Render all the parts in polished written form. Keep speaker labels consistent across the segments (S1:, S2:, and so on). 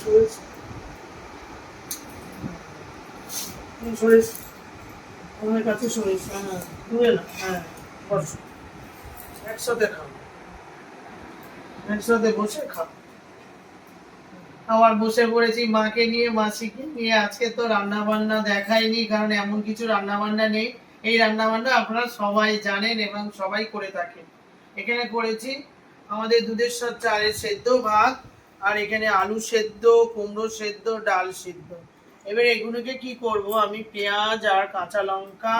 S1: সরিষা সরিষা আমার কাছে সরিষা, হ্যাঁ দূরে না, হ্যাঁ বসো একসাথে খাও, একসাথে বসে খাও। আবার বসে পড়েছি মাকে নিয়ে, মাসিকে নিয়ে। আজকে তো রান্না বান্না দেখাইনি, কারণ এমন কিছু রান্না বান্না নেই। এই রান্না বান্না আপনারা সবাই জানেন এবং সবাই করে থাকেন। এখানে করেছি আমাদের দুধের চালের সেদ্ধ ভাত, আর এখানে আলু সেদ্ধ, কুমড়ো সেদ্ধ, ডাল সেদ্ধ। এবার এগুলোকে কি করব, আমি পেঁয়াজ আর কাঁচা লঙ্কা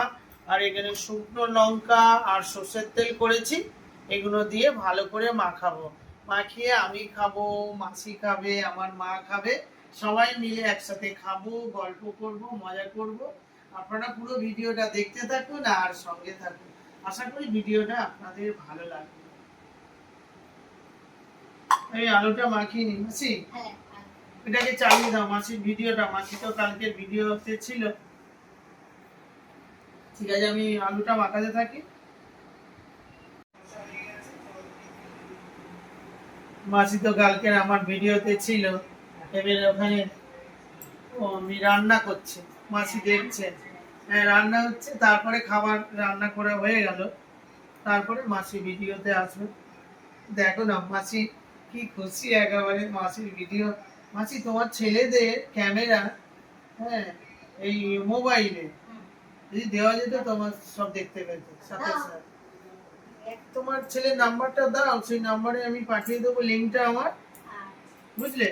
S1: আর এখানে শুকনো লঙ্কা আর সর্ষের তেল করেছি, এগুলো দিয়ে ভালো করে মাখাবো। মাখিয়ে আমি খাবো, মাসি খাবে, আমার মা খাবে, সবাই মিলে একসাথে খাবো, গল্প করব, মজা করব। আপনারা পুরো ভিডিওটা দেখতে থাকুন আর সঙ্গে থাকুন। আশা করি ভিডিওটা আপনাদের ভালো লাগবে। এই আলুটা মাখিয়ে নিই মাসি, এটাকে চালিয়ে দাও মাসির ভিডিওটা। মাসি তো কালকের ভিডিওতে ছিল। ঠিক আছে, আমি আলুটা মাখাতে থাকি। মাসি তো কালকের আমার ভিডিওতে ছিল। এবারে ওখানে আমি রান্না করছি, মাসি দেখছে। হ্যাঁ রান্না হচ্ছে, তারপরে খাবার রান্না করা হয়ে গেল, তারপরে মাসি ভিডিওতে আসবে। দেখো না মাসি কি খুশি একেবারে মাসির ভিডিও। মাসি তোমার ছেলেদের ক্যামেরা, হ্যাঁ এই মোবাইলে যদি দেওয়া যেত তোমার সব দেখতে পেত সাথে সাথে। তোমার ছেলের নাম্বারটা দাও, সেই নাম্বারে আমি পাঠিয়ে দেবো লিঙ্কটা আমার, বুঝলে?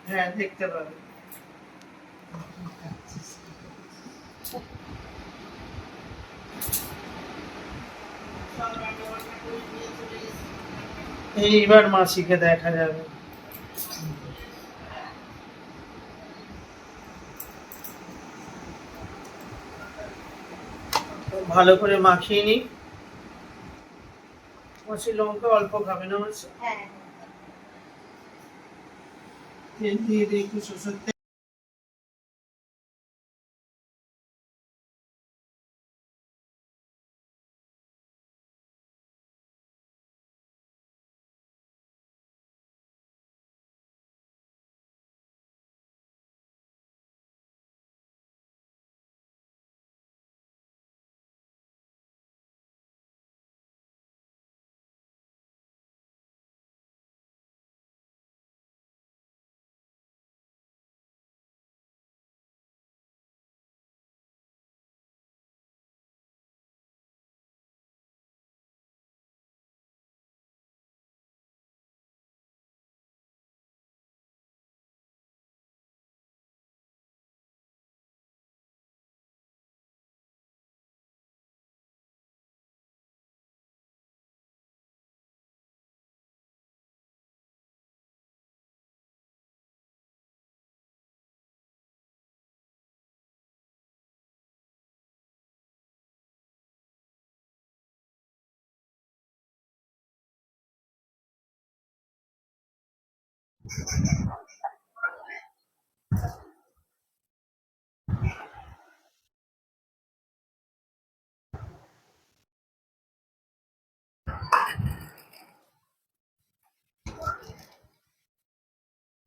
S1: হ্যাঁ দেখতে পাবে। এইবার মাসিকে দেখা যাবে। ভালো করে মাখিয়ে নি। মাসি লঙ্কা অল্প খাবে না মাসি? তেল দিয়ে দিই একটু, সরষের তেল।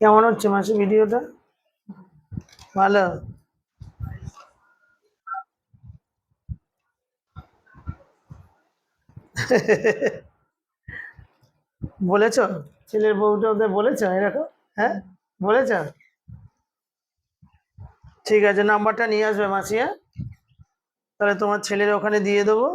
S1: কেমন হচ্ছে মাসি ভিডিওটা? ভালো? বলেছ ছেলের বউটা ওদের বলেছ এরকম? হ্যাঁ বলেছ? ঠিক আছে, নাম্বারটা নিয়ে আসবে মাসি, হ্যাঁ তাহলে তোমার ছেলের ওখানে দিয়ে দেবো।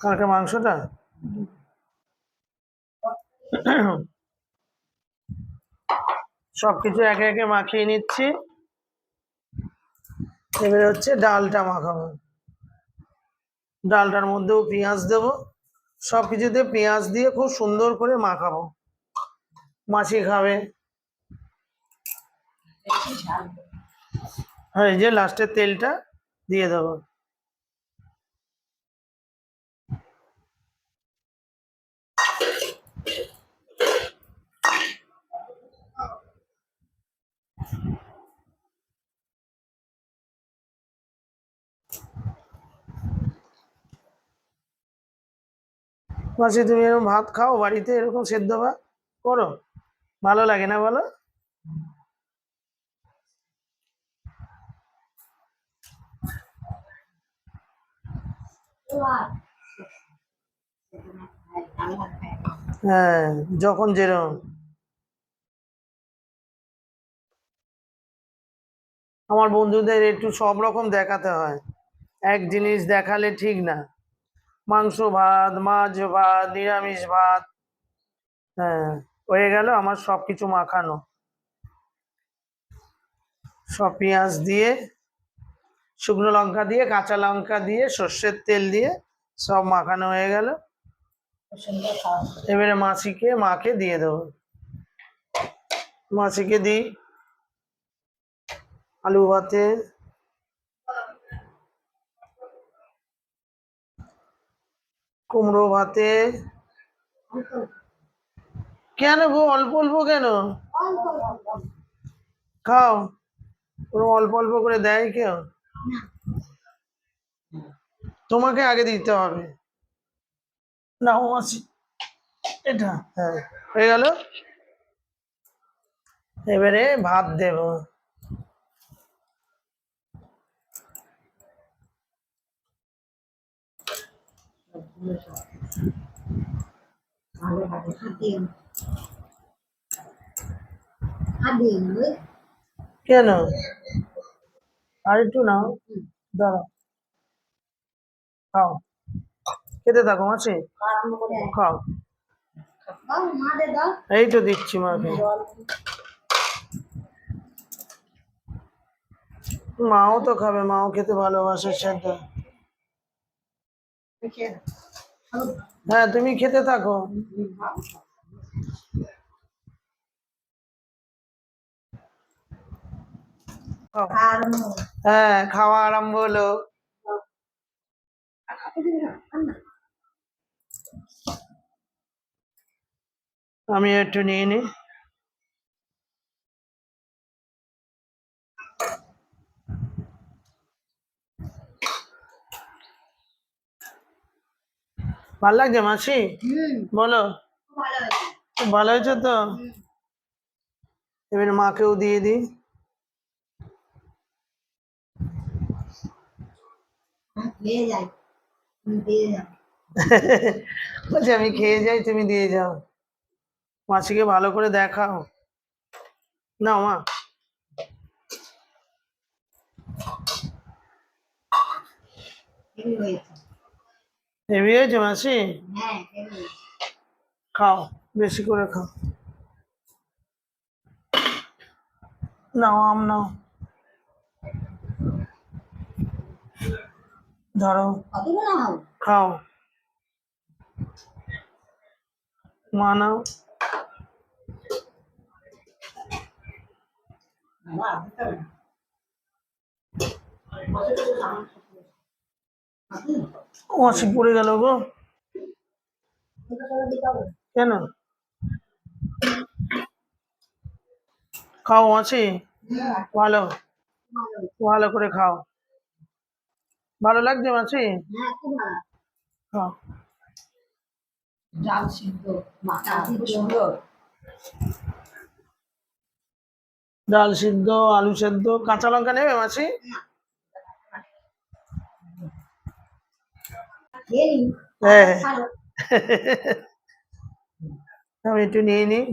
S1: কালকে মাংসটা সবকিছু একে একে মাখিয়ে নিচ্ছি। এবারে হচ্ছে ডালটা মাখাবো। ডালটার মধ্যেও পেঁয়াজ দেবো, সব কিছুতে পেঁয়াজ দিয়ে খুব সুন্দর করে মাখাবো। মাছি খাবে। হ্যাঁ এই যে লাস্টের তেলটা দিয়ে দেবো। মাসি তুমি এরকম ভাত খাও বাড়িতে, এরকম সেদ্ধ ভাত করো? ভালো লাগে না বলো? হ্যাঁ, যখন যেরকম। আমার বন্ধুদের একটু সব রকম দেখাতে হয়, এক জিনিস দেখালে ঠিক না। মাংস ভাত, মাছ ভাত, নিরামিষ ভাত, হ্যাঁ, হয়ে গেল আমার সবকিছু মাখানো, সব পেঁয়াজ দিয়ে, শুকনো লঙ্কা দিয়ে, কাঁচা লঙ্কা দিয়ে, সর্ষের তেল দিয়ে সব মাখানো হয়ে গেল। এবারে মাকে দিয়ে দেবো। মাসিকে দিই আলু ভাতে, কুমড়ো ভাতে। কেন গো, অল্প অল্প কেন? খাও, ওরকম অল্প অল্প করে দেয় কেউ? তোমাকে আগে দিতে হবে। নাও মাসি, এটা হ্যাঁ হয়ে গেল। এবারে ভাত দেব। কেন? আর একটু নাও, দাঁড়াও, খাও, খেতে থাকো মাসি, খাও। এই তো দিচ্ছি মাকে। মাও তো খাবে, মাও খেতে ভালোবাসে সেদ্ধ। হ্যাঁ, তুমি খেতে থাকো। খাও। হ্যাঁ, খাওয়া আরম্ভ হলো। আমি একটু নিয়ে নিই। ভাল লাগছে মাসি? বলো, খুব ভালো হয়েছে তো? এবারে মাকেও দিয়ে দিই। বলছি আমি খেয়ে যাই, তুমি দিয়ে যাও। মাসিকে ভালো করে দেখাও। নাও মা। হেভি হয়েছে মাসি? খাও, বেশি করে খাও। নাও, আম নাও, ধরো, খাও। মা নাও। মাসি পড়ে গেল গো, কেন? খাও মাসি, ভালো, ভালো করে খাও। ভালো লাগছে মাসি? খাও। ডাল সিদ্ধ, আলু সেদ্ধ, কাঁচা লঙ্কা নেবে মাসি? হ্যাঁ। আমি একটু নিয়ে নিই।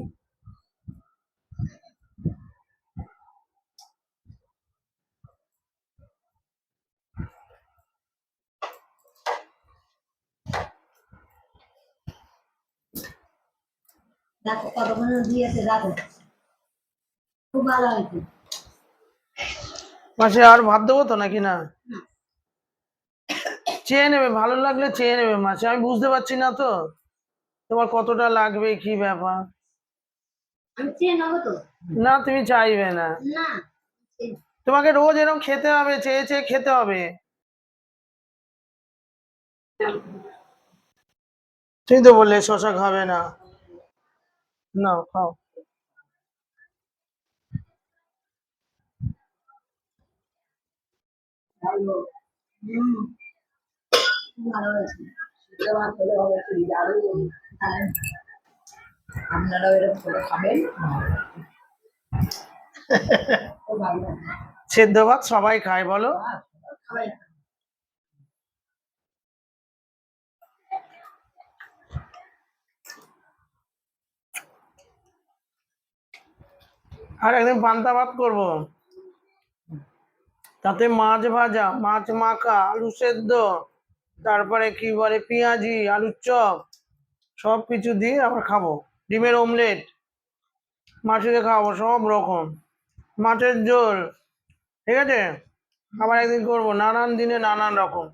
S1: মাসি আর ভাত দেবো তো নাকি না? চেয়ে নেবে, ভালো লাগলে চেয়ে নেবে মাসি, আমি বুঝতে পারছি না তো তোমার কতটা লাগবে, কি ব্যাপার। না, তুমি চাইবে না, তোমাকে রোজ এরকম খেতে হবে, চেয়ে চেয়ে খেতে হবে। তুমি তো বললে শশা খাবে না। নাও, খাও।
S2: আপনারাও এরকম করে খাবেন।
S1: সেদ্ধ ভাত সবাই খায় বলো।
S2: খাবেন।
S1: আর একদিন পান্তা ভাত করবো, তাতে মাছ ভাজা, মাছ মাখা, আলু সেদ্ধ, তারপরে কি বলে পেঁয়াজি, আলুর চপ, সব কিছু দিয়ে আবার খাবো। ডিমের অমলেট, মাছের খাবো সব রকম, মাছের ঝোল, ঠিক আছে। আবার একদিন করবো, নানান দিনে নানান রকম।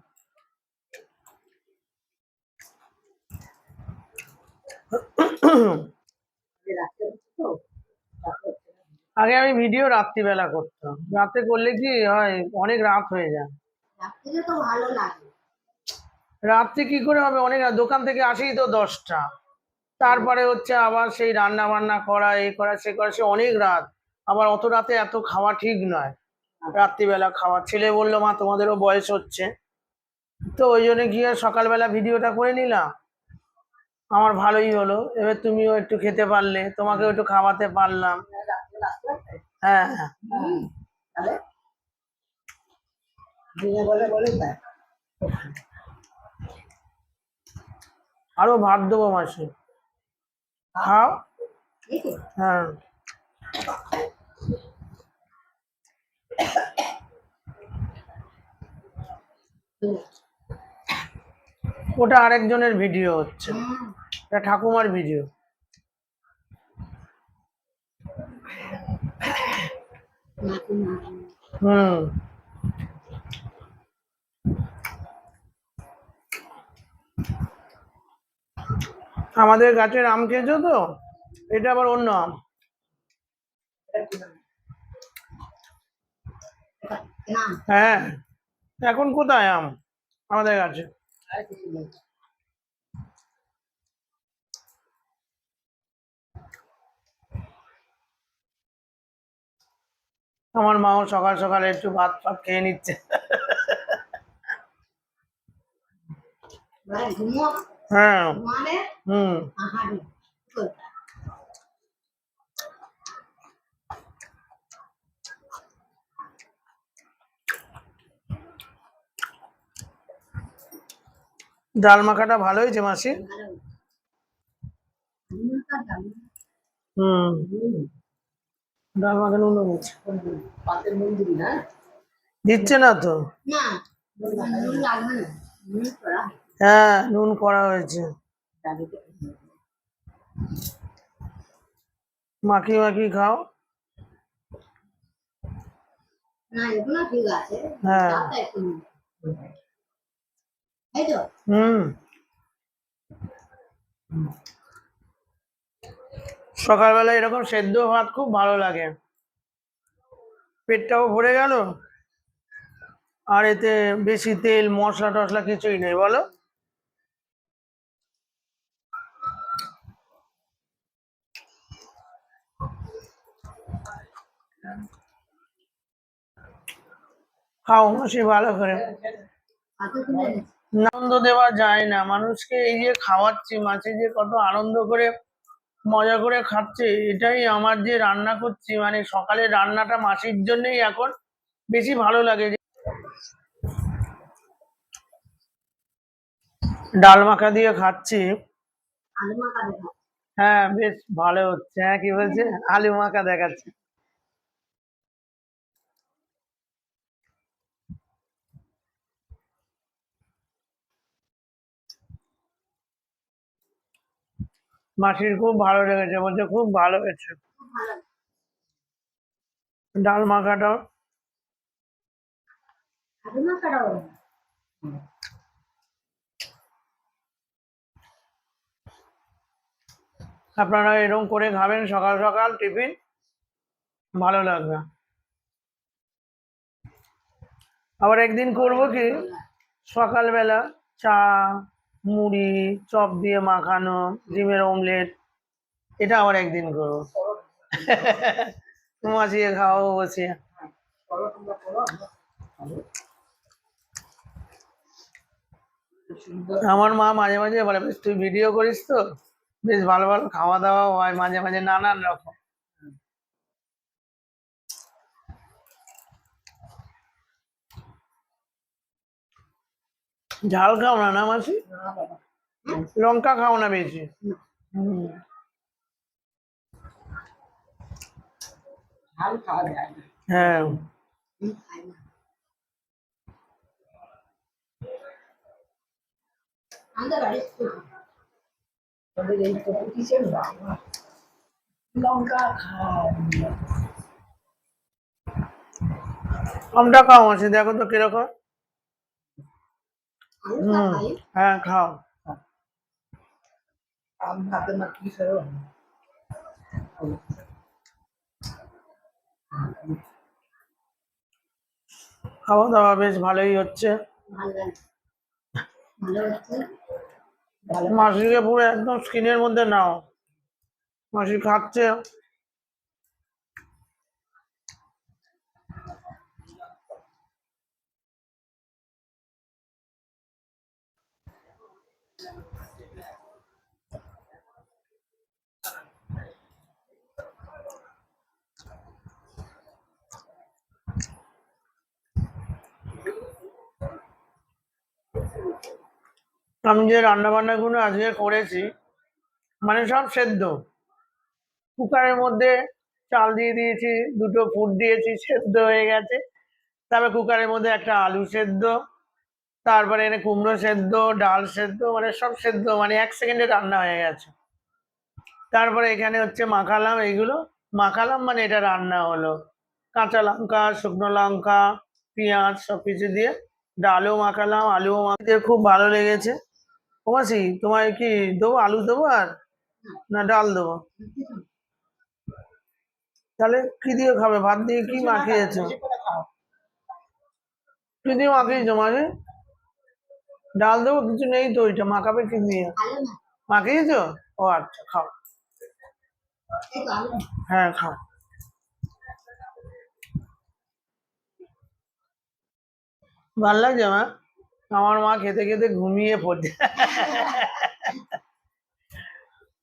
S1: আগে আমি ভিডিও রাত্রিবেলা করতাম, রাতে করলে কি হয় অনেক রাত হয়ে যায়।
S2: রাত্রিরে তো ভালো লাগে।
S1: রাত্রে কি করে হবে, অনেক রাত, দোকান থেকে আসেই তো 10টা, তারপরে হচ্ছে আবার সেই রান্না বান্না করা, এই করা সে করা, সে অনেক রাত। আবার অত রাতে এত খাওয়া ঠিক নয়, রাত্রিবেলা খাওয়া। ছেলে বললো মা তোমাদেরও বয়স হচ্ছে, তো ওই জন্য গিয়ে সকালবেলা ভিডিওটা করে নিলাম, আমার ভালোই হলো। এবার তুমিও একটু খেতে পারলে, তোমাকেও একটু খাওয়াতে পারলাম। হ্যাঁ হ্যাঁ,
S2: তাহলে দিনে বলে বলে দেয়।
S1: আরো ভাত দেবো মাসি, খাও।
S2: ঠিক আছে?
S1: হ্যাঁ, ওটা আরেকজনের ভিডিও হচ্ছে, এটা ঠাকুমার ভিডিও। হুম, আমাদের গাছের আম খেয়েছো তো, এটা আবার অন্য আম।
S2: না,
S1: হ্যাঁ, এখন কোথায় আম আমাদের কাছে?
S2: আর কিছু নেই।
S1: আমার মাও সকাল সকাল একটু ভাত ফাত খেয়ে নিচ্ছে।
S2: মানে ঘুমো,
S1: হ্যাঁ,
S2: ঘুমালে
S1: হুম,
S2: আহারে।
S1: ডাল মাখাটা ভালো হয়েছে মাসি। হুম, ডাল মাখা নুন হয়েছে,
S2: পাতের মন্দির না?
S1: দিচ্ছে না তো।
S2: না, নুন লাগবে না। নুন করা
S1: হ্যাঁ, নুন করা হয়েছে,
S2: ডালিতে।
S1: মাখি মাখি খাও।
S2: না, এগুলো ঠিক আছে।
S1: হ্যাঁ,
S2: চাপটা একটু নুন। এই তো
S1: হুম, সকালবেলা এরকম সেদ্ধ ভাত খুব ভালো লাগে, পেটটাও ভরে গেল, আর এতে বেশি তেল মশলা টশলা কিছুই নেই বলো। খাও মাসি ভালো করে।
S2: হাতে তুলে নে।
S1: আনন্দ দেওয়া যায় না মানুষকে, এই যে খাওয়াচ্ছি, মাসি যে কত আনন্দ করে মজা করে খাচ্ছে, এটাই আমার যে রান্না করছি, মানে সকালে রান্নাটা মাসির জন্যই এখন বেশি ভালো লাগে। যে ডাল মাখা দিয়ে খাচ্ছি,
S2: আলু মাখা দেবো।
S1: হ্যাঁ বেশ ভালো হচ্ছে। হ্যাঁ কি বলছে, আলু মাখা দেখাচ্ছে। মাসির খুব ভালো লেগেছে, বলছে খুব ভালো হয়েছে
S2: খুব ভালো।
S1: ডাল মাখাটা।
S2: আলু মাখাটাও
S1: আপনারা এরকম করে খাবেন সকাল সকাল টিফিন, ভালো লাগবে। আবার একদিন করবো কি, সকালবেলা চা, মুড়ি, চপ দিয়ে মাখানো, ডিমের অমলেট, এটা আবার একদিন করবো। মাছিয়ে খাওয়াবো বসিয়ে।
S2: করো, তোমরা করো, আমরা খাবো। সুন্দর।
S1: আমার মা মাঝে মাঝে বলে, বেশ তুই ভিডিও করিস তো, বেশ ভালো ভালো খাওয়া দাওয়া হয় মাঝে মাঝে নানান রকম। ঝাল খাও না না মাসি?
S2: না বাবা,
S1: লঙ্কা খাও না বেশি।
S2: না,
S1: হুম।
S2: ঝাল খাওয়া যায় না।
S1: হ্যাঁ,
S2: আমি খাই না। আমাদের বাড়ির তো ওদের এই কম্পিটিশন বাবা, লঙ্কা খায়।
S1: আমটা খাও মাসি, দেখো তো কিরকম।
S2: আমি তো
S1: হুম,
S2: খাই।
S1: হ্যাঁ খাও।
S2: আম ভাতে না কি করো?
S1: খাওয়া দাওয়া বেশ ভালোই হচ্ছে।
S2: ভালো লাগে, ভালো হচ্ছে, ভালো
S1: মাসিকে পুরো একদম স্কিনের মধ্যে নাও। মাসি খাচ্ছে। আমি যে রান্না বান্নাগুলো আজকে করেছি, মানে সব সেদ্ধ। কুকারের মধ্যে চাল দিয়ে দিয়েছি, দুটো ফুট দিয়েছি, সেদ্ধ হয়ে গেছে। তারপরে কুকারের মধ্যে একটা আলু সেদ্ধ, তারপরে এনে কুমড়ো সেদ্ধ, ডাল সেদ্ধ, মানে সব সেদ্ধ, মানে 1 সেকেন্ডে রান্না হয়ে গেছে। তারপরে এখানে হচ্ছে মাখালাম এইগুলো, মাখালাম মানে এটা রান্না হলো। কাঁচা লঙ্কা, শুকনো লঙ্কা, পেঁয়াজ সবকিছু দিয়ে ডালও মাখালাম, আলুও মাখিয়ে খুব ভালো লেগেছে। ও মাসি, তোমায় কি দেবো, আলু দেবো আর না ডাল দেবো? তাহলে কি দিয়ে খাবে? ভাত দিয়ে কি মাখিয়েছো?
S2: বেশি করে খাও।
S1: কি দিয়ে মাখিয়েছো মাসি? ডাল দেবো? কিছু নেই তো, ওইটা মাখাবে কি দিয়ে?
S2: ভালো না,
S1: মাখিয়েছো? ও আচ্ছা, খাও।
S2: এই ভালো না।
S1: হ্যাঁ খাও। ভাল লাগছে মা? আমার মা খেতে খেতে ঘুমিয়ে পড়ছে।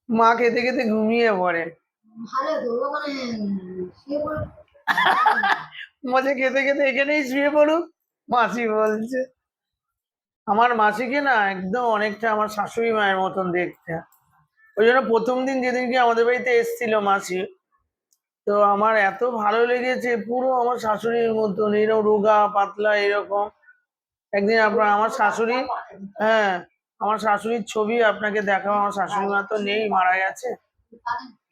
S1: মা খেতে খেতে ঘুমিয়ে পড়ে।
S2: ভালো তো মানে শুয়ে পড়ো।
S1: মাঝে খেতে খেতে এখানেই শুয়ে পড়ুক, মাসি বলছে। আমার মাসিকে না একদম অনেকটা আমার শাশুড়ি মায়ের মতন দেখতে। ওই জন্য প্রথম দিন যেদিনকে আমাদের বাড়িতে এসেছিল মাসি, তো আমার এত ভালো লেগেছে, পুরো আমার শাশুড়ির মতন, এরকম রোগা পাতলা এরকম। একদিন আপনার আমার শাশুড়ি, হ্যাঁ, আমার শাশুড়ির ছবি আপনাকে দেখাবো। আমার শাশুড়ি মা তো নেই, মারা গেছে।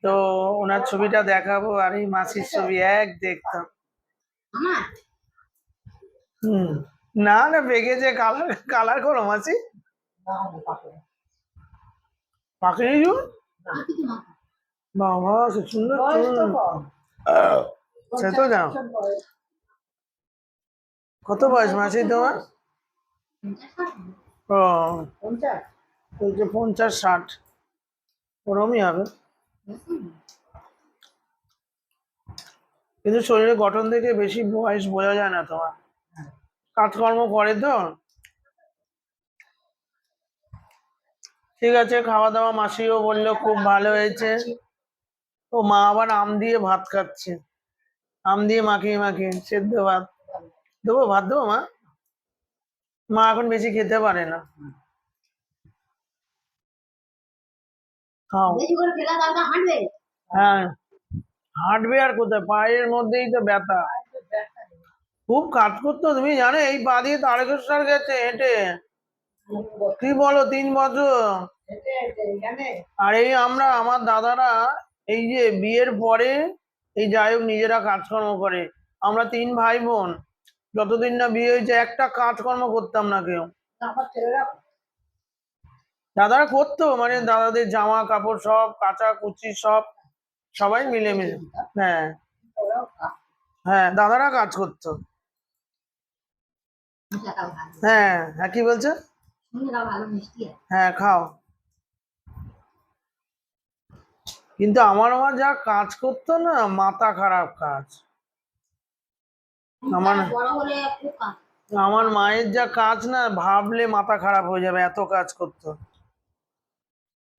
S1: তো ওনার ছবিটা দেখাবো, আর এই মাসির ছবি এক দেখতাম।
S2: আমার
S1: হুম। না না, বেগেছে, কালার কালার করো মাসি।
S2: না না পাপে
S1: পাখিনি চুল?
S2: না কিছু না,
S1: বাবা সে সুন্দর
S2: বয়স তো
S1: চুল।
S2: কম।
S1: সে তো জানো।
S2: 50 বয়স।
S1: কত বয়স মাসি তোমার?
S2: 50
S1: ও,
S2: 50
S1: বলছে 50-60, ওরমই হবে। কিন্তু শরীরের গঠন থেকে বেশি বয়স বোঝা যায় না তোমার, কাজকর্ম করে তো। ঠিক আছে, খাওয়া দাওয়া মাসিও বললো খুব ভালো হয়েছে। ও মা আবার আম দিয়ে ভাত খাচ্ছে, আম দিয়ে মাখিয়ে মাখিয়ে সেদ্ধ ভাত দেবো। ভাত দেবো মা? মা এখন বেশি খেতে পারে না। খাও।
S2: বেশি করে খেলা দাও না হাঁটবে।
S1: হ্যাঁ, হাঁটবে আর কোথায়, পায়ের মধ্যেই তো ব্যথা। খুব কাজ করতো, তুমি জানো, এই পা দিয়ে তারকেশ্বর গেছে হেঁটে। কি বলো, 3 বছর।
S2: এখানে
S1: আর এই আমরা, আমার দাদারা, এই যে বিয়ের পরে, এই যাই হোক নিজেরা কাজকর্ম করে। আমরা 3 ভাই বোন, যতদিন না বিয়ে হয়েছে একটা কাজকর্ম করতাম না কেউ।
S2: আমার ছেলেরা
S1: দাদারা করতো, মানে দাদাদের জামা কাপড় সব কাচা কুচি সব, সবাই মিলেমিশে। হ্যাঁ,
S2: ওরাও
S1: হ্যাঁ দাদারা কাজ করতো।
S2: ভালো,
S1: হ্যাঁ হ্যাঁ, কি বলছো?
S2: শুনে ভালো মিষ্টি আছে।
S1: হ্যাঁ খাও। কিন্তু আমার মা যা কাজ করতো না, মাথা খারাপ কাজ। আমার
S2: বড় হলে খুব কাজ।
S1: আমার মায়ের যা কাজ না, ভাবলে মাথা খারাপ হয়ে যাবে, এত কাজ করতো।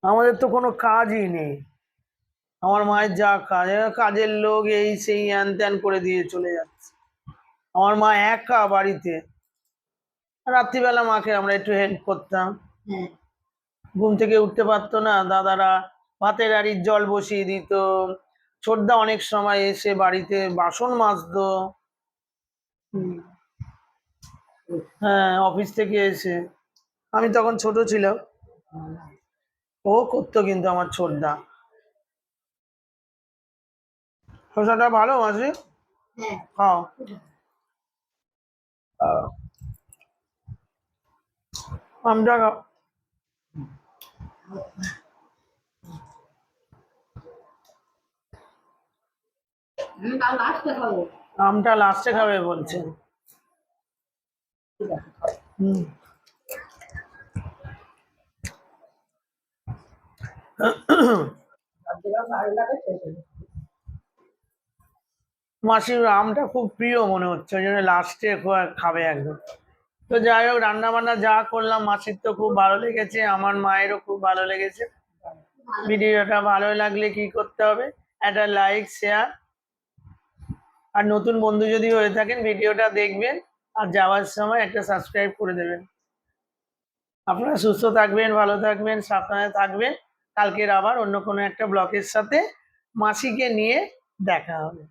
S1: আমাদের তো কোনো কাজই নেই। আমার মায়ের যা কাজ, কাজের লোক এই সেই হ্যান ত্যান করে দিয়ে চলে যাচ্ছে। আমার মা একা বাড়িতে। রাত্রিবেলা মাকে আমরা একটু হেল্প করতাম।
S2: হ্যাঁ
S1: ঘুম থেকে উঠতে পারতো না, দাদারা ভাতের হাঁড়ির জল বসিয়ে দিত। ছোটদা অনেক সময় এসে বাড়িতে বাসন মাজতো।
S2: হুম
S1: হ্যাঁ, অফিস থেকে এসে। আমি তখন ছোট ছিলাম। ও করতো কিন্তু আমার ছোটদা। শসাটা ভালো মাসি,
S2: হ্যাঁ
S1: খাও। আমটা খাও।
S2: আমি তাও লাস্টে খাবো।
S1: আমটা লাস্টে খাবে বলছে।
S2: ঠিক আছে
S1: হুম।
S2: সবথেকে ভালো লাগে শেষে।
S1: মাসির আমটা খুব প্রিয় মনে হচ্ছে, ওই জন্য লাস্টে খাবে একদম। তো যাই হোক, রান্না বান্না যা করলাম মাসির তো খুব ভালো লেগেছে, আমার মায়েরও খুব ভালো লেগেছে। ভিডিওটা ভালো লাগলে কি করতে হবে, একটা লাইক শেয়ার, আর নতুন বন্ধু যদি হয়ে থাকেন ভিডিওটা দেখবেন, আর যাওয়ার সময় একটা সাবস্ক্রাইব করে দেবেন। আপনারা সুস্থ থাকবেন, ভালো থাকবেন, সাবধানে থাকবেন। কালকের আবার অন্য কোনো একটা ব্লগের সাথে মাসিকে নিয়ে দেখা হবে।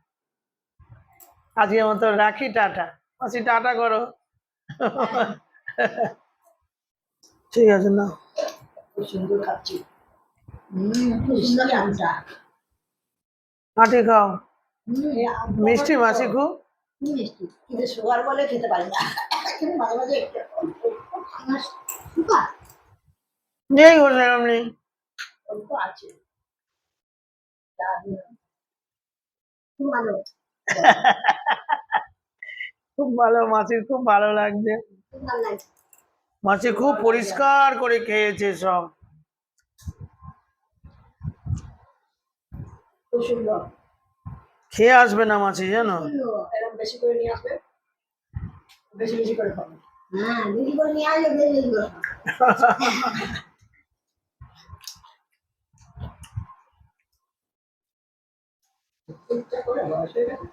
S1: আজকের মতো রাখি, টাটা। মাসি টাটা করো। ঠিক আছে না।
S2: খুব সুন্দর খাচ্ছি। খুব সুন্দর আমটা।
S1: মাটি খাও।
S2: এই আমটা
S1: মিষ্টি মাসি খুব।
S2: খুব মিষ্টি, কিন্তু সুগার বলে খেতে পারি না, কিন্তু মাঝে মাঝে একটু অল্প অল্প আমার সুগার
S1: নেই বললে আপনি।
S2: অল্প আছে। তা দিয়ে খুব ভালো।
S1: খুব ভালো, মাসির খুব ভালো লাগছে।
S2: খুব ভালো লাগছে।
S1: মাসি খুব পরিষ্কার করে খেয়েছে সব।
S2: খুব সুন্দর।
S1: খেয়ে আসবে না মাসি, জানো।
S2: এরকম বেশি করে নিয়ে আসবে, বেশি বেশি করে খাবে। হ্যাঁ বেশি করে নিয়ে আসবে, বেশি বেশি করে খাবে। ইচ্ছা করে বয়স হয়ে গেছে।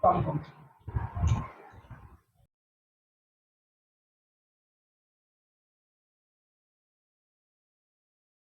S2: কম কম